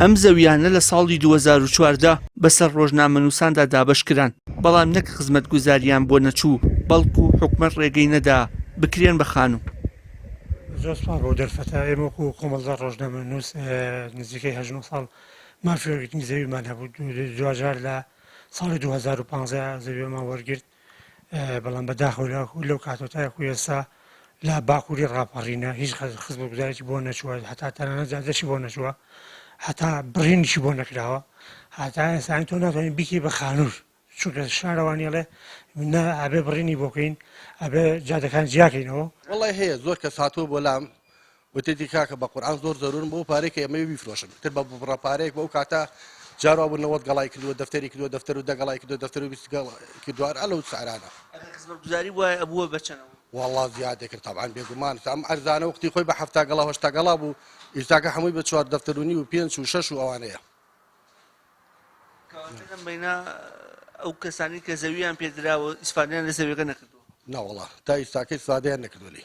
ئەم زەویانە لە ساڵی 2014 بەسەر ڕۆژنامەنووساندا دابەشکران، بەڵام نەک خزمەتگوزاریان بۆ نەچوو، بەڵکو حکومەت ڕێگەی نەدا بکرێن بە خانوو. زۆر سوپاس بۆ دەرفەتە ئێمە وەکو کۆمەڵگە ڕۆژنامەنووس نزیکەی 8 ساڵ مافێگرتنی زەویمان هەبوو. دوجار لە ساڵی 2015 زەویەمان وەرگرت، بەڵام بەداخەوە لەو کاتۆتایە ئێستا لا باکووری ڕاپەڕینە، هیچ خزمەتگوزارێکی بۆ نەچووە، هەتا تەنانەت جادەشی بۆ نەچووە، هەتا بڕینیشی بۆ نەکراوە، هەتا ئێستا تۆ ناتوانین بیکەی بە خانوور، چونکە شارەوانیڵێ ئەبێ بڕینی بۆکەین، ئەبێ جادەکان جیاکەینەوە. وڵی هەیە زۆر کەس هاتووە بۆ لام وتێتی کاکە بە قورئان زۆر زەرورم بۆ پارێک کە ئێمە بیفرۆشن، تر بە بڕە پارێک بەو کاتە جاروا بوونەوەت گەڵای کردووە، دەفتەری کردووە، دەفتەر و دەگەڵای کردووە، دەفتەر و کردووار ئەلەو سعرانە. خزمەتگوزاری وایە ئەبووە بەچەنەوە؟ والله زیادە کرد طبعاً بێگومان، ئەم ئەرزانە وەختی خۆی بە 7 گەڵا 8 گەڵا بوو، ئێستاکە هەمووی بە 4 دەفتەرونی و 5 و 6 و ئەوانەیە. کەواتە بەینا ئەو کەسانی کە زەویان پێدراوە ئیسفادیان لە زەویەکە نەکردووە؟ ناوەڵا تا ئێستاکە ئیسفادەیان نەکردولی.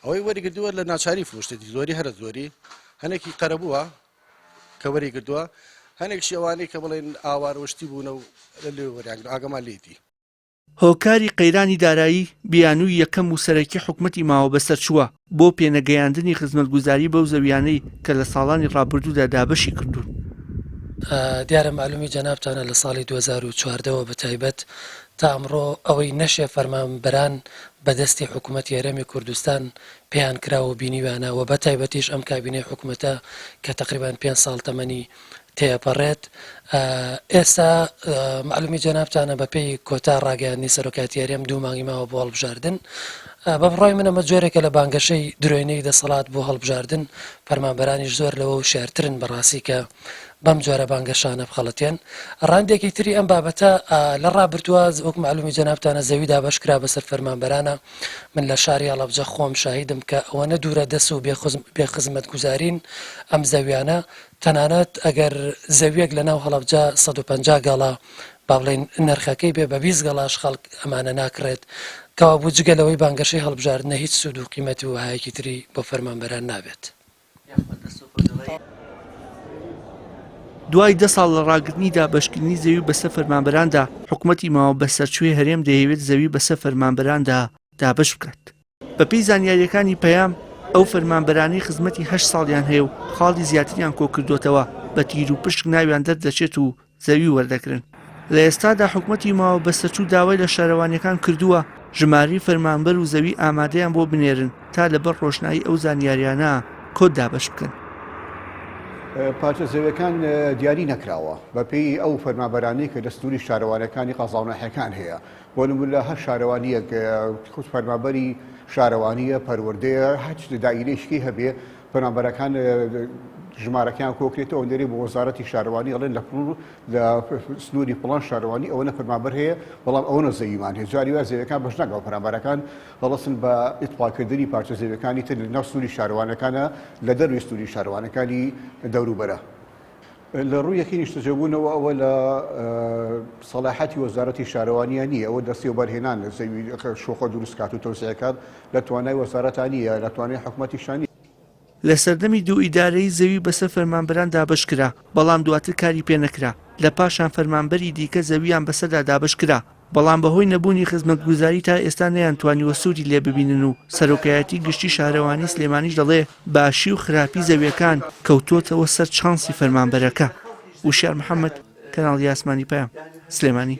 ئەوەی وەریگردووە لە ناچاری فرۆشتێتی زۆری هەرە زۆری، هەنێکی قەرەبووە کە وەریگردووە، هەنێکشی ئەوانەی کە بڵێن ئاوارۆشتی بوونە و لێ وەریانگرن ئاگەمان لێتی. هۆکاری قەیرانی دارایی بیانووی یەکەم و سەرەکی حکومەتی ماوە بەسەر چووە بۆ پێنەگەیاندنی خزمەتگوزاری بەو زەویانەی کە لە ساڵانی ڕابردوودا دابەشی کردوون. دیارە معلومی جەنابتانە لە ساڵی 2014ەوە بە تایبەت تا ئەمڕۆ ئەوەی نەشێ فەرمانبەران بەدەستی حکوومەتی هەرێمی کوردستان پێیان کراوە بینیوانە و بە تایبەتیش ئەم کابینەی حکوومەتە کە تقریبان 5 ساڵ تەمەنی تێپەڕێت. ئێستا معلومی جەنابتانە بە پێی کۆتا ڕاگەیاندنی سەرۆکاتی هەرێم 2 مانگی ماوە بۆ هەڵبژاردن. بە بڕای منەمە جۆرێکە لە بانگەشەی درۆینەی دەسەڵات بۆ هەڵبژاردن، فەرمانبەرانیش زۆر لەوە و شارترن بەڕاستی کە بەم جۆرە بانگەشانە بخەڵەتێن. ڕاندێکی تری ئەم بابەتە لە ڕابردووە وەک معلومی جەنابتانە زەوی دابەشکرا بەسەر فەرمانبەرانە. من لە شاری هەڵەبجە خۆم شاهیدم کە ئەوەنە دوورە دەست و بێخزمەتگوزارین ئەم زەویانە، تەنانەت ئەگەر زەویەک لە ناو هەڵەبجە 150 گەڵا با بڵێن نرخەکەی بێ بە 20 گەڵاش خەڵک ئەمانە ناکرێت، کەوا بوو جگەلەوەی بانگەشەی هەڵبژاردنە هیچ سوود و قیمەتی و هایەکی تری بۆ فەرمانبەران نابێت. دوای 10 ساڵ لە ڕاگرتنیدا بەشکردنی زەوی بەسەر فەرمانبەراندا، حکوومەتی ماوە بەسەرچووی هەرێم دەیەوێت زەوی بەسەر فەرمانبەراندا دابەش بکات. بەپێی زانیاریەکانی پەیام، ئەو فەرمانبەرانی خزمەتی 8 ساڵیان هەیە و خاڵی زیاتریان کۆکردوتەوە، بە تیر و پشک ناویان دەردەچێت و زەوی وەردەگرن. لە ئێستادا حکوومەتی ماوە بەسەرچوو داوای لە شارەوانیەکان کردووە ژماری فەرمانبەر و زەوی ئامادەیان بۆ بنێرن تا لەبەر ڕۆشنایی ئەو زانیاریانە کۆت دابەش بکەن. پارچە زەویەکان دیاری نەکراوە بەپێی ئەو فەرمانبەرانەی کە دەستوری شارەوانەکانی قەزاونەحەکان هەیە. بۆ نمونە هەر شارەوانیەک خود فەرمانبەری شارەوانیە پەروەردەیە هەچ دائیرەیەکی هەبێ، فەرمانبەرەکان ژمارەکان کۆکرێتەوە دەرێ بۆ وەزارەتی شارەوانی ئەڵێن لە سنووری پڵان شارەوانی ئەوەنە فەرمانبەر هەیە، بەڵام ئەوەنە زەویمان هەیە. جاری وایە زەویەکان بەش ناکەوە، فەرمانبەرەکان هەڵەسن بە ئیتقاکردنی پارچە زەویەکانی تر لە ناو سنووری شارەوانەکانە لە دەروی سنووری شارەوانەکانی دەوروبەرە. لە ڕووی یەکی نیشتەجێبوونەوە ئەوە لە سەلاحەتی وەزارەتی شارەوانیە نییە، ئەوە دەستی و بەرهێنان زەوی شۆخە دروستکات و تەوسعەکات لە توانای وەزارەتانیە، لە توانای حکوومەتیشانی. لە سەردەمی دوو ئیدارەی زەوی بەسەر فەرمانبەران دابەشکرا، بەڵام دواتر کاری پێ نەکرا. لە پاشان فەرمانبەری دیکە زەویان بەسەردا دابەشکرا، بەڵام بەهۆی نەبوونی خزمەتگوزاری تا ئێستا نەیانتوانیوە سوودی لێ ببینن و سەرۆکایەتی گشتی شارەوانی سلێمانیش دەڵێ باشی و خراپی زەویەکان کەوتۆتەوە سەر چانسی فەرمانبەرەکە. وشار محەممەد، کەناڵی ئاسمانی پەیام، سلێمانی.